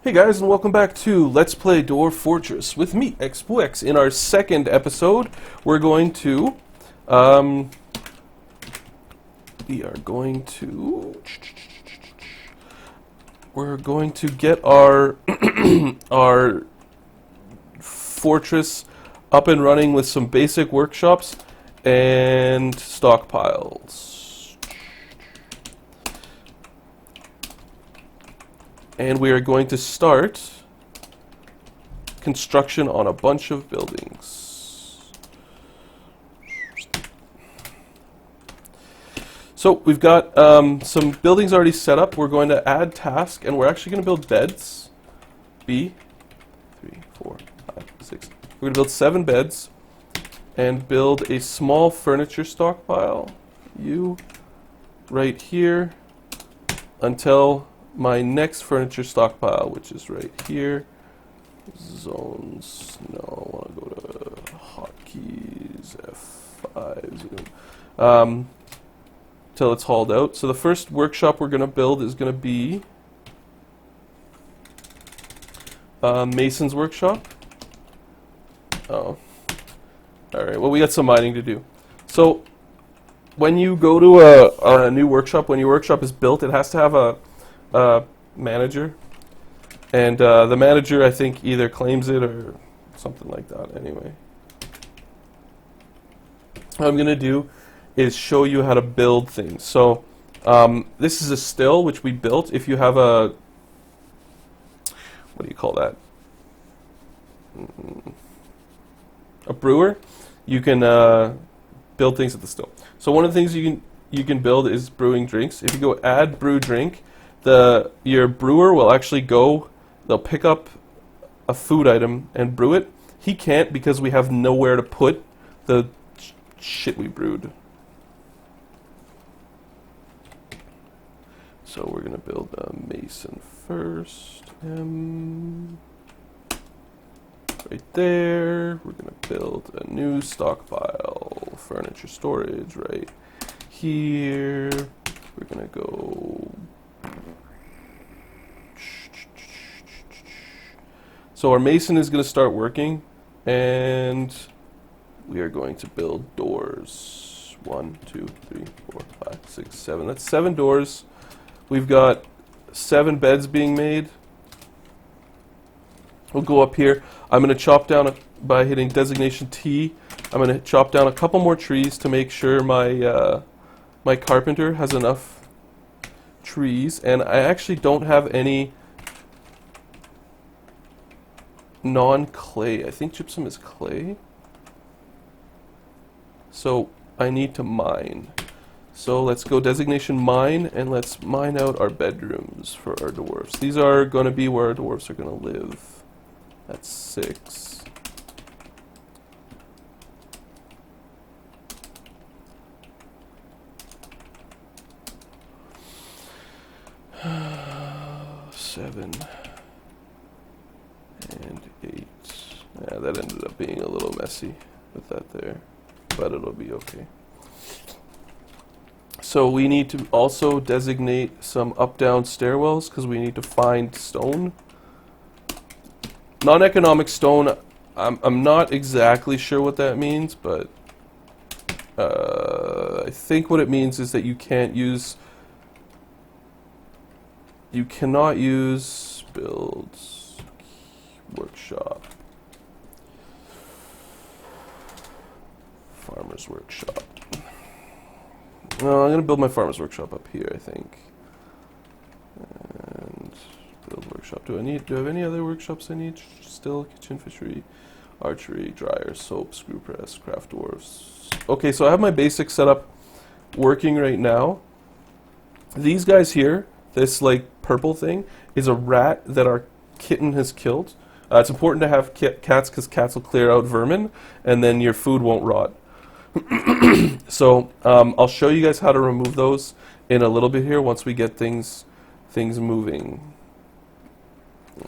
Hey guys, and welcome back to Let's Play Dwarf Fortress with me, X. In our second episode, we're going to, get our our fortress up and running with some basic workshops and stockpiles. And we are going to start construction on a bunch of buildings. So we've got some buildings already set up. We're going to add task, and we're actually going to build beds. B, 3, 4, 5, 6. We're going to build 7 beds and build a small furniture stockpile. U, right here, until my next furniture stockpile, which is right here. Zones. No, I want to go to hotkeys. F5. Till it's hauled out. So the first workshop we're going to build is going to be Mason's workshop. Oh. Alright, well, we got some mining to do. So when you go to a new workshop, when your workshop is built, it has to have a manager, and the manager, I think, either claims it or something like that. Anyway, what I'm gonna do is show you how to build things. So this is a still which we built. If you have a, what do you call that, a brewer, you can build things at the still. So one of the things you can build is brewing drinks. If you go add brew drink, your brewer will actually go, they'll pick up a food item and brew it. He can't because we have nowhere to put the shit we brewed. So we're going to build a mason first. Right there. We're going to build a new stockpile. Furniture storage right here. We're going to go... So our mason is going to start working, and we are going to build doors. 1, 2, 3, 4, 5, 6, 7. That's 7 doors. We've got 7 beds being made. We'll go up here. I'm going to chop down, by hitting designation T, I'm going to chop down a couple more trees to make sure my my carpenter has enough trees. And I actually don't have any non-clay. I think gypsum is clay. So I need to mine. So let's go designation mine, and let's mine out our bedrooms for our dwarves. These are going to be where our dwarves are going to live. That's 6. Seven. And 8. Yeah, that ended up being a little messy with that there, but it'll be okay. So we need to also designate some up-down stairwells because we need to find stone. Non-economic stone, I'm not exactly sure what that means, but I think what it means is that you cannot use builds workshop, farmer's workshop. No, I'm going to build my farmer's workshop up here, I think. And build workshop. Do I have any other workshops I need? Still, kitchen, fishery, archery, dryer, soap, screw press, craft dwarfs. Okay, so I have my basic setup working right now. These guys here, this like purple thing, is a rat that our kitten has killed. It's important to have cats because cats will clear out vermin, and then your food won't rot. So I'll show you guys how to remove those in a little bit here once we get things moving.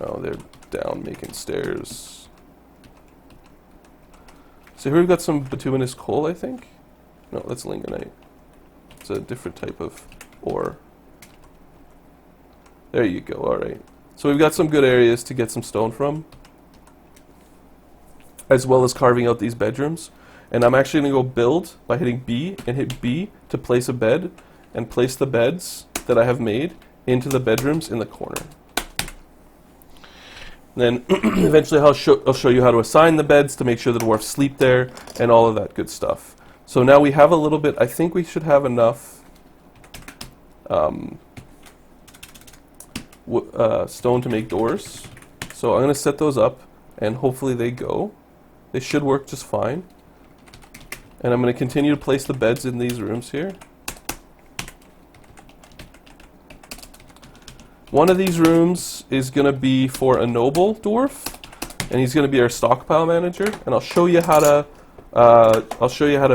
Oh, they're down making stairs. So here we've got some bituminous coal, I think. No, that's lingonite. It's a different type of ore. There you go, alright. So we've got some good areas to get some stone from, as well as carving out these bedrooms. And I'm actually going to go build by hitting B and hit B to place a bed, and place the beds that I have made into the bedrooms in the corner. Then eventually I'll show you how to assign the beds to make sure the dwarves sleep there and all of that good stuff. So now we have a little bit, I think we should have enough stone to make doors. So I'm going to set those up and hopefully they go. They should work just fine. And I'm going to continue to place the beds in these rooms here. One of these rooms is going to be for a noble dwarf, and he's going to be our stockpile manager. And I'll show you how to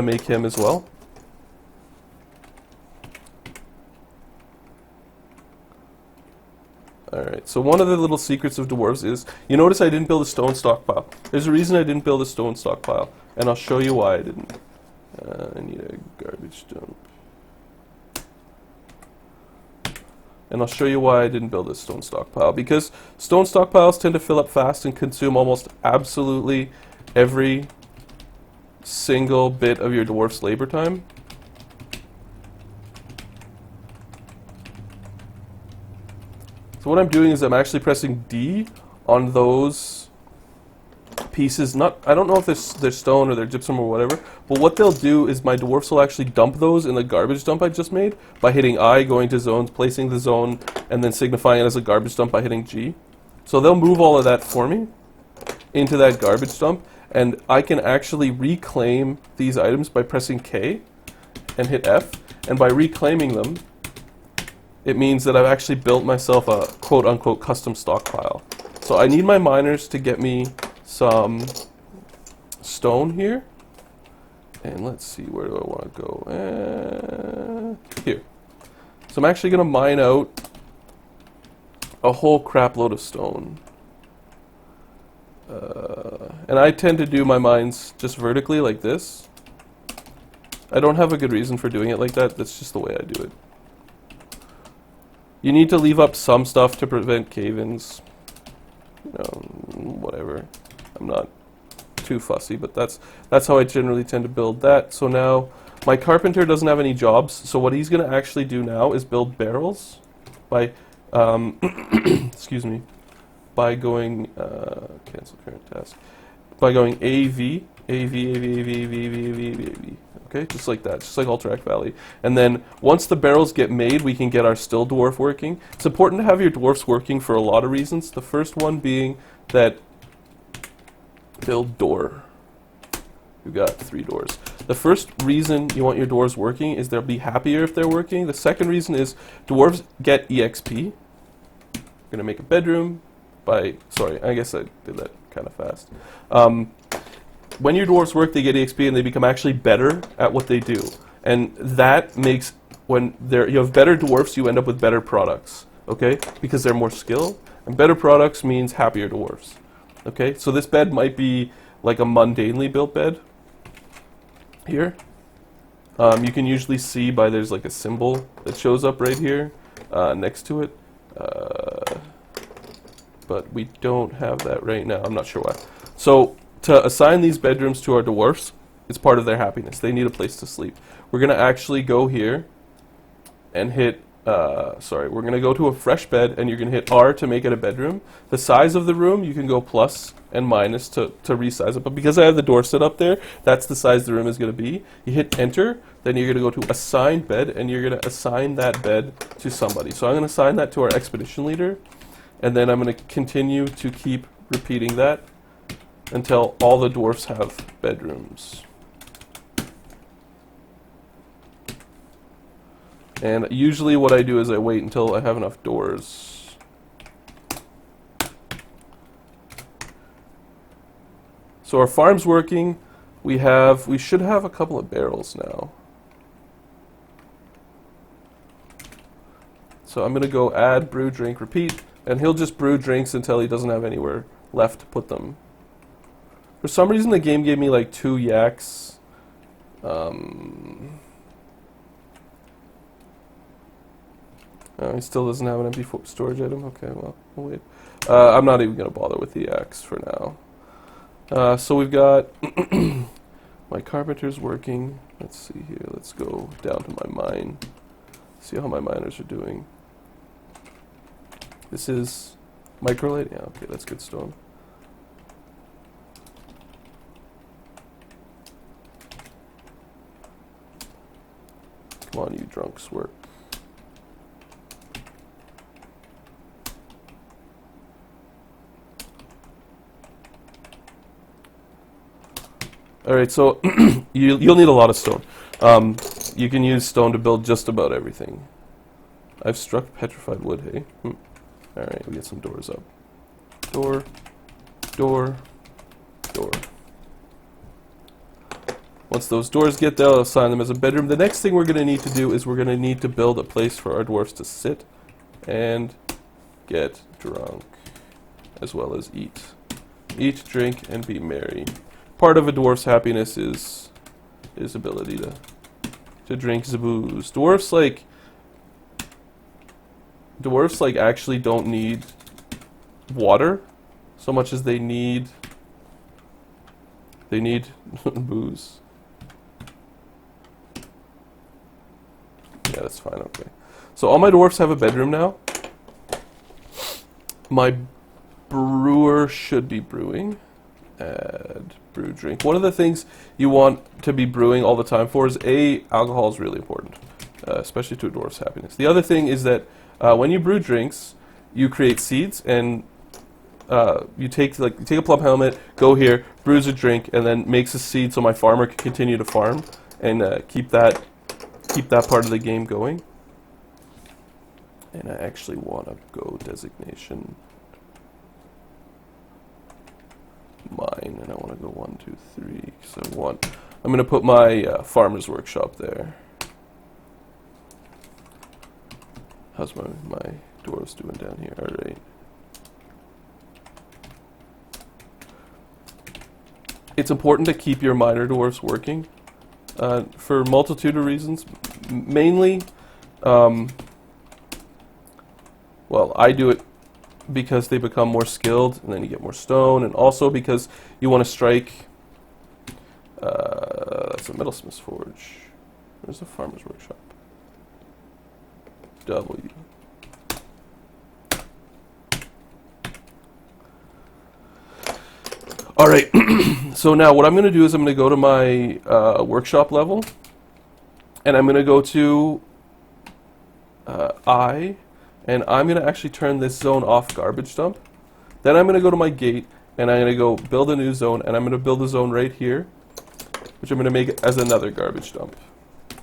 make him as well. Alright, so one of the little secrets of dwarves is, you notice I didn't build a stone stockpile. There's a reason I didn't build a stone stockpile, and I'll show you why I didn't. I need a garbage dump. And I'll show you why I didn't build a stone stockpile. Because stone stockpiles tend to fill up fast and consume almost absolutely every single bit of your dwarf's labor time. So what I'm doing is I'm actually pressing D on those pieces. I don't know if they're stone or they're gypsum or whatever, but what they'll do is my dwarfs will actually dump those in the garbage dump I just made by hitting I, going to zones, placing the zone, and then signifying it as a garbage dump by hitting G. So they'll move all of that for me into that garbage dump, and I can actually reclaim these items by pressing K and hit F, and by reclaiming them, it means that I've actually built myself a quote-unquote custom stockpile. So I need my miners to get me some stone here, and let's see, where do I want to go? Here. So I'm actually going to mine out a whole crap load of stone, and I tend to do my mines just vertically like this. I don't have a good reason for doing it like that. That's just the way I do it. You need to leave up some stuff to prevent cave-ins, you know, whatever. I'm not too fussy, but that's how I generally tend to build that. So now my carpenter doesn't have any jobs, so what he's going to actually do now is build barrels by excuse me, by going cancel current task, by going AV. Okay, just like that, just like Alterac Valley. And then once the barrels get made, we can get our still dwarf working. It's important to have your dwarfs working for a lot of reasons. The first one being that build door. We've got 3 doors. The first reason you want your dwarves working is they'll be happier if they're working. The second reason is dwarves get EXP. We're gonna make a bedroom by, sorry, I guess I did that kind of fast. When your dwarves work, they get EXP and they become actually better at what they do. And that makes, when you have better dwarfs, you end up with better products, okay? Because they're more skilled. And better products means happier dwarfs, okay? So this bed might be like a mundanely built bed here. You can usually see by there's like a symbol that shows up right here next to it. But we don't have that right now. I'm not sure why. So to assign these bedrooms to our dwarfs, it's part of their happiness. They need a place to sleep. We're going to actually go here and hit, we're going to go to a fresh bed, and you're going to hit R to make it a bedroom. The size of the room, you can go plus and minus to resize it. But because I have the door set up there, that's the size the room is going to be. You hit enter, then you're going to go to assign bed, and you're going to assign that bed to somebody. So I'm going to assign that to our expedition leader, and then I'm going to continue to keep repeating that until all the dwarfs have bedrooms. And usually what I do is I wait until I have enough doors. So our farm's working. We should have a couple of barrels now. So I'm going to go add, brew, drink, repeat, and he'll just brew drinks until he doesn't have anywhere left to put them. For some reason, the game gave me like 2 yaks. I He still doesn't have an empty storage item. Okay, well, we'll wait. I'm not even going to bother with the axe for now. So we've got my carpenter's working. Let's see here. Let's go down to my mine. See how my miners are doing. This is microlite. Yeah, okay, that's good stone. Come on, you drunks, work. All right, so you'll need a lot of stone. You can use stone to build just about everything. I've struck petrified wood, hey? All right, we get some doors up. Door, door, door. Once those doors get there, I'll assign them as a bedroom. The next thing we're going to need to do is we're going to need to build a place for our dwarfs to sit and get drunk, as well as eat. Eat, drink, and be merry. Part of a dwarf's happiness is his ability to drink the booze. Dwarfs actually don't need water so much as they need booze. Yeah, that's fine, okay. So all my dwarfs have a bedroom now. My brewer should be brewing. Add brew drink. One of the things you want to be brewing all the time for is alcohol is really important, especially to a dwarf's happiness. The other thing is that when you brew drinks, you create seeds, and you take a plum helmet, go here, brews a drink, and then makes a seed so my farmer can continue to farm and keep that part of the game going. And I actually want to go designation mine, and I want to go 1, 2, 3 because I'm going to put my farmer's workshop there. How's my dwarves doing down here? All right. It's important to keep your miner dwarves working for a multitude of reasons. Mainly, well, I do it because they become more skilled, and then you get more stone, and also because you want to strike. That's a metalsmith's forge. Where's the farmer's workshop? W. All right. So now what I'm going to do is I'm going to go to my workshop level, and I'm going to go to I. And I'm going to actually turn this zone off garbage dump. Then I'm going to go to my gate, and I'm going to go build a new zone, and I'm going to build a zone right here, which I'm going to make as another garbage dump.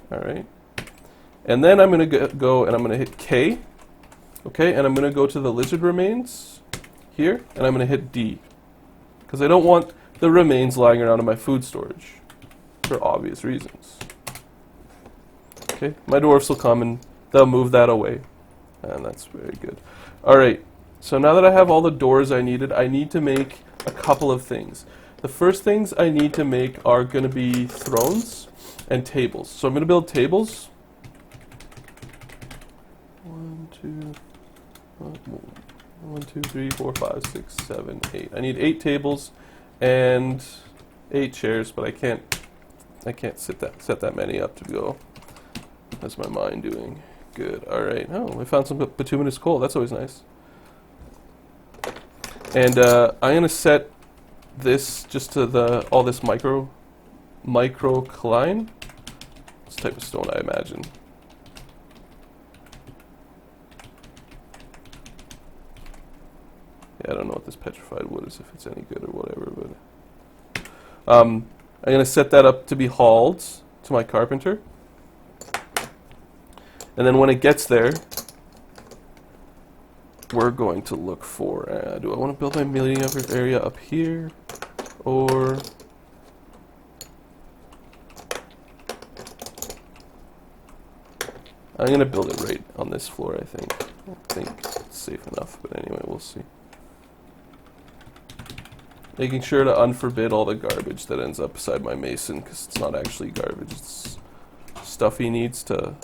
All right. And then I'm going to go and I'm going to hit K. Okay, and I'm going to go to the lizard remains here, and I'm going to hit D. Because I don't want the remains lying around in my food storage for obvious reasons. Okay, my dwarfs will come and they'll move that away. And that's very good. Alright, so now that I have all the doors I needed, I need to make a couple of things. The first things I need to make are going to be thrones and tables. So I'm going to build tables. 1, 2, 3, 4, 5, 6, 7, 8. I need 8 tables and 8 chairs, but I can't set that many up to go. How's my mind doing? Good. All right. Oh, we found some bituminous coal. That's always nice. And I'm gonna set this just to all this microcline. This type of stone, I imagine. Yeah, I don't know what this petrified wood is, if it's any good or whatever, but I'm gonna set that up to be hauled to my carpenter. And then when it gets there, we're going to look for, do I want to build my meeting area up here, or I'm going to build it right on this floor, I think. I think it's safe enough, but anyway, we'll see. Making sure to unforbid all the garbage that ends up beside my mason, because it's not actually garbage, it's stuff he needs to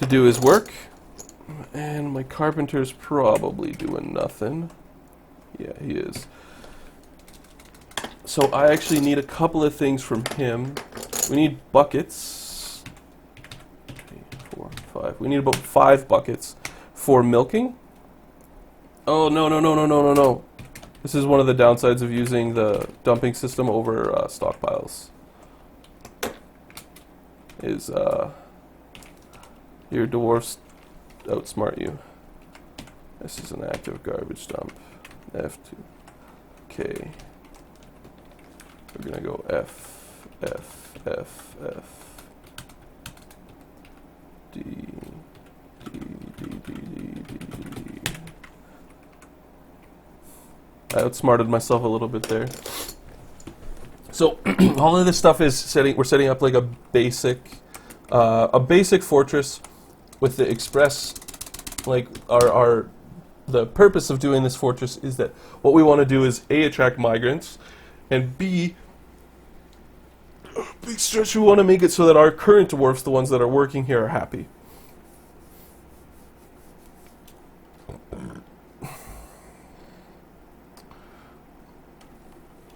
to do his work. And my carpenter's probably doing nothing. Yeah, he is. So I actually need a couple of things from him. We need buckets. 3, 4, 5. We need about 5 buckets for milking. Oh, no. This is one of the downsides of using the dumping system over stockpiles. Is your dwarfs outsmart you. This is an active garbage dump. F2. K. We're gonna go F, F, F, F. D, D, D, D, D, D. I outsmarted myself a little bit there. So all of this stuff is we're setting up like a basic fortress with the express, like the purpose of doing this fortress is that what we want to do is A, attract migrants, and B, big stretch, we want to make it so that our current dwarfs, the ones that are working here, are happy.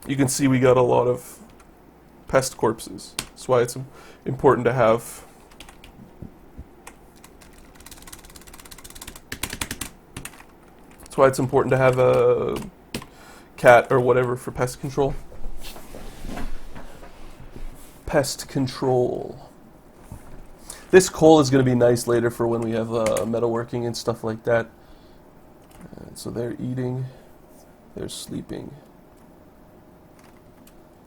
You can see we got a lot of pest corpses. That's why it's important to have a cat or whatever for pest control. Pest control. This coal is going to be nice later for when we have metalworking and stuff like that. And so they're eating, they're sleeping.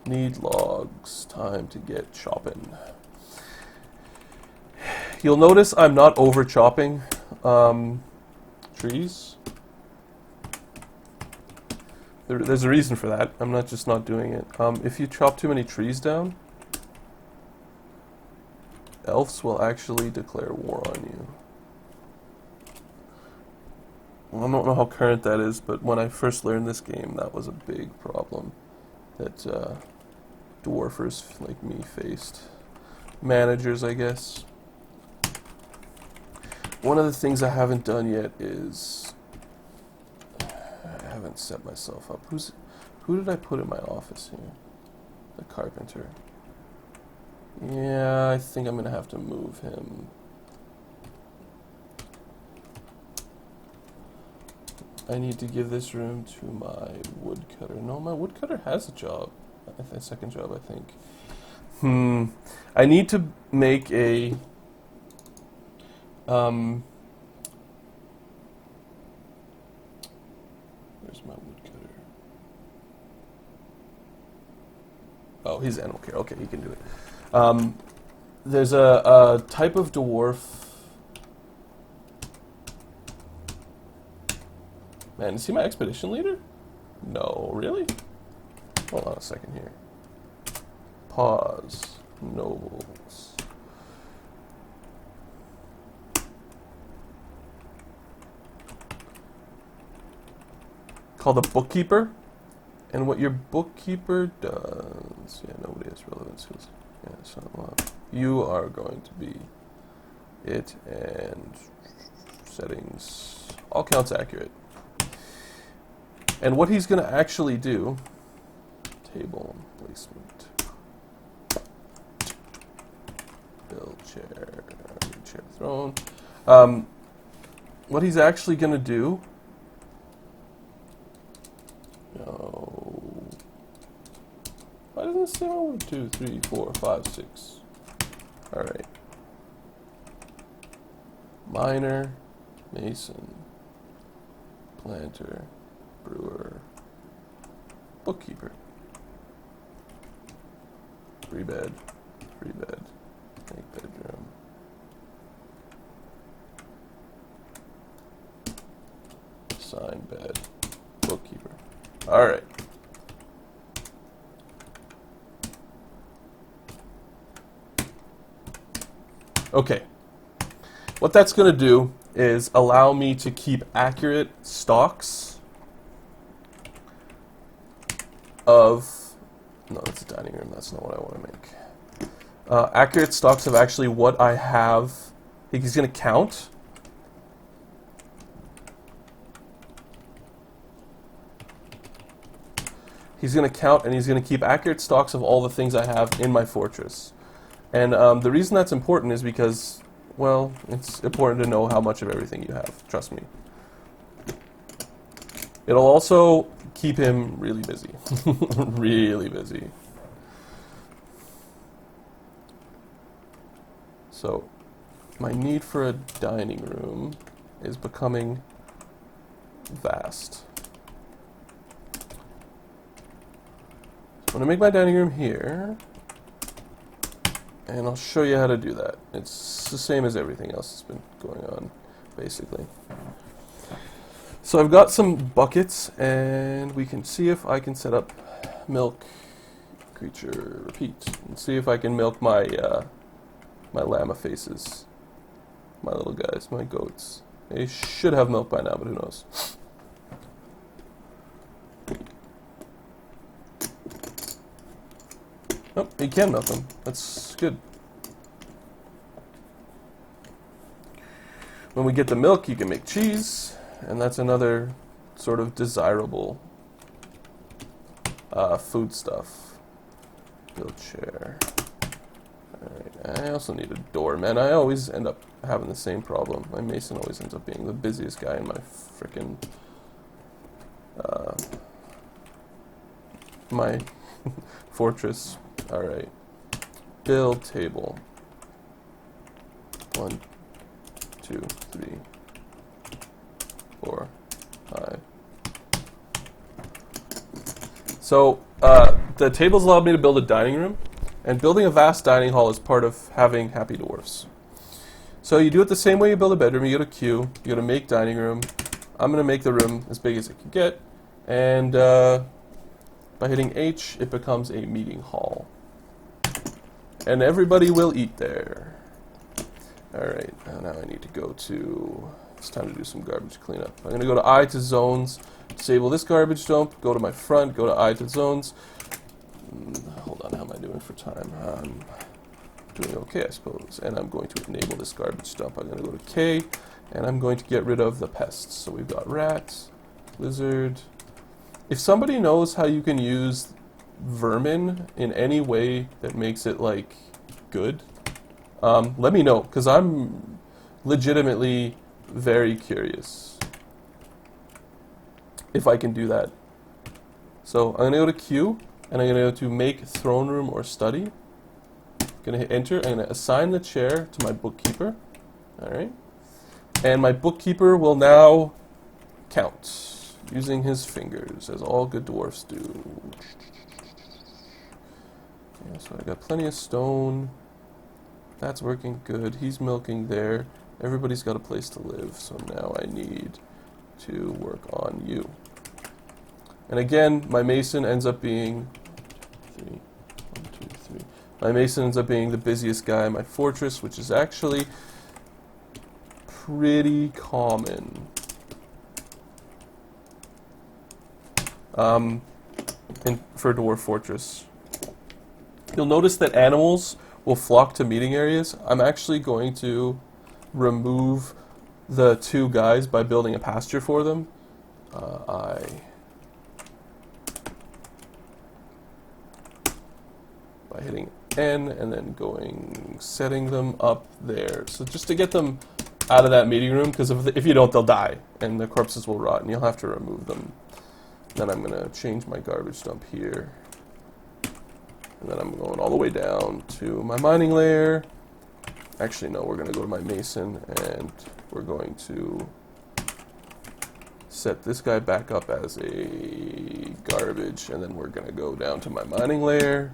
Need logs. Time to get chopping. You'll notice I'm not over chopping trees. There's a reason for that. I'm not just not doing it. If you chop too many trees down, elves will actually declare war on you. Well, I don't know how current that is, but when I first learned this game, that was a big problem that dwarfers like me faced. Managers, I guess. One of the things I haven't done yet is I haven't set myself up. Who did I put in my office here? The carpenter. Yeah, I think I'm gonna have to move him. I need to give this room to my woodcutter. No, my woodcutter has a job. A second job, I think. I need to make a where's my woodcutter? Oh, he's animal care. Okay, he can do it. There's a type of dwarf. Man, is he my expedition leader? No, really? Hold on a second here. Pause. Nobles. Called a bookkeeper. And what your bookkeeper does... Yeah, nobody has relevant skills. Yeah, so you are going to be it, and settings. All counts accurate. And what he's going to actually do... Table placement. Build chair. Chair throne. What he's actually going to do... No. Why doesn't it say 1, 2, 3, 4, 5, 6? Alright. Miner. Mason. Planter. Brewer. Bookkeeper. 3 bed. 3 bed. Make bedroom. Sign bed. Bookkeeper. Alright. Okay. What that's going to do is allow me to keep accurate stocks of... No, that's a dining room. That's not what I want to make. Accurate stocks of actually what I have He's going to count. He's going to count, and he's going to keep accurate stocks of all the things I have in my fortress. And the reason that's important is because, well, it's important to know how much of everything you have. Trust me. It'll also keep him really busy. Really busy. So, my need for a dining room is becoming vast. I'm going to make my dining room here, and I'll show you how to do that. It's the same as everything else that's been going on, basically. So I've got some buckets, and we can see if I can set up milk, creature, repeat, and see if I can milk my my llama faces, my little guys, my goats. They should have milk by now, but who knows. Oh, you can milk them. That's good. When we get the milk, you can make cheese, and that's another sort of desirable food stuff. Build chair. Alright, I also need a door, man. I always end up having the same problem. My mason always ends up being the busiest guy in my frickin' my fortress. Alright. Build table. 1, 2, 3, 4, 5. So, the tables allowed me to build a dining room, and building a vast dining hall is part of having happy dwarfs. So you do it the same way you build a bedroom. You go to Q, you go to make dining room. I'm going to make the room as big as it can get, and by hitting H, it becomes a meeting hall. And everybody will eat there. Alright, now I need to go to... It's time to do some garbage cleanup. I'm going to go to I to zones, disable this garbage dump, go to my front, go to I to zones. Hold on, how am I doing for time? I'm doing okay, I suppose. And I'm going to enable this garbage dump. I'm going to go to K, and I'm going to get rid of the pests. So we've got rats, lizard. If somebody knows how you can use vermin in any way that makes it, like, good, let me know, because I'm legitimately very curious if I can do that. So I'm going to go to Q, and I'm going to go to make throne room or study. I'm going to hit enter. I'm going to assign the chair to my bookkeeper. Alright. And my bookkeeper will now count using his fingers, as all good dwarfs do. Yeah, so I got plenty of stone. That's working good. He's milking there. Everybody's got a place to live, so now I need to work on you. And again, my mason ends up being... 3, 1, 2, 3. My mason ends up being the busiest guy in my fortress, which is actually pretty common. For Dwarf Fortress. You'll notice that animals will flock to meeting areas. I'm actually going to remove the 2 guys by building a pasture for them. By hitting N and then setting them up there. So just to get them out of that meeting room, because if you don't, they'll die, and the corpses will rot, and you'll have to remove them. Then I'm going to change my garbage dump here. And then I'm going all the way down to my mining layer. Actually, no, we're going to go to my mason, and we're going to set this guy back up as a garbage, and then we're going to go down to my mining layer.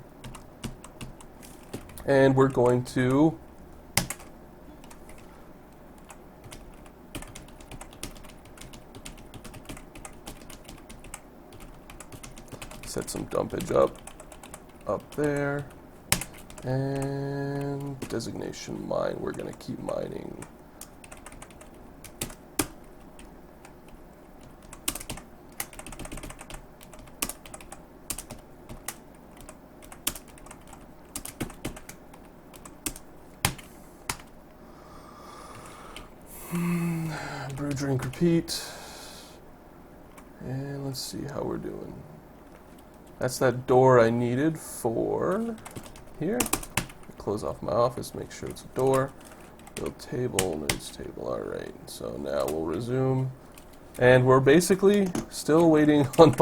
And we're going to set some dumpage up there, and designation mine, we're going to keep mining. brew, drink, repeat. And let's see how we're doing. That's that door I needed for here. Close off my office, make sure it's a door. Build table, news table, alright. So now we'll resume. And we're basically still waiting on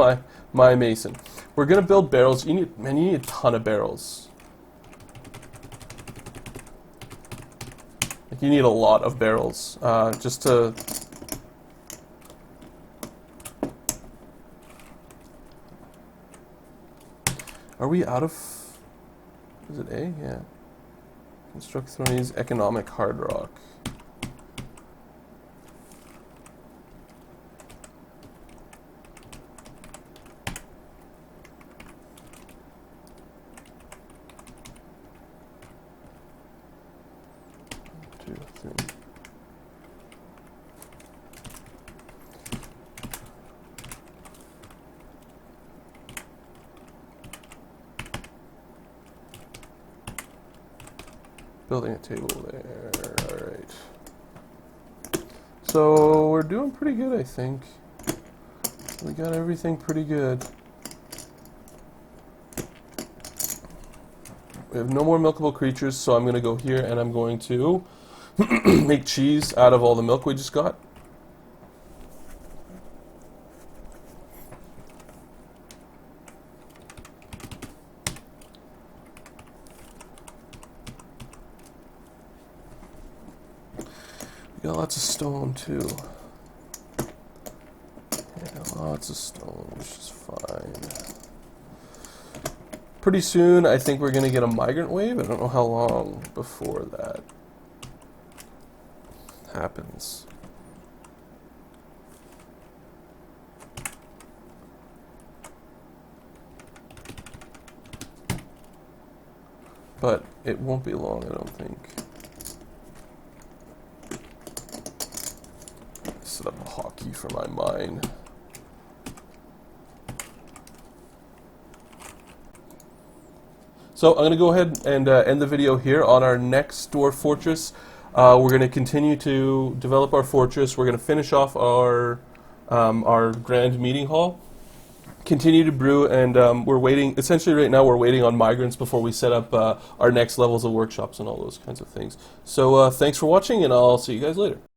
my mason. We're gonna build barrels. You need a ton of barrels. Like, you need a lot of barrels just to. Are we out of? Is it A? Yeah. Construct Thronies, economic hard rock. Building a table there. Alright. So we're doing pretty good, I think. We got everything pretty good. We have no more milkable creatures, so I'm going to go here and I'm going to make cheese out of all the milk we just got. We got lots of stone too. Yeah, lots of stone, which is fine. Pretty soon, I think we're going to get a migrant wave. I don't know how long before that happens. But it won't be long, I don't think. Set up a hotkey for my mine. So I'm going to go ahead and end the video here. On our next dwarf fortress, we're going to continue to develop our fortress. We're going to finish off our grand meeting hall, continue to brew, and we're waiting. Essentially, right now we're waiting on migrants before we set up our next levels of workshops and all those kinds of things. So thanks for watching, and I'll see you guys later.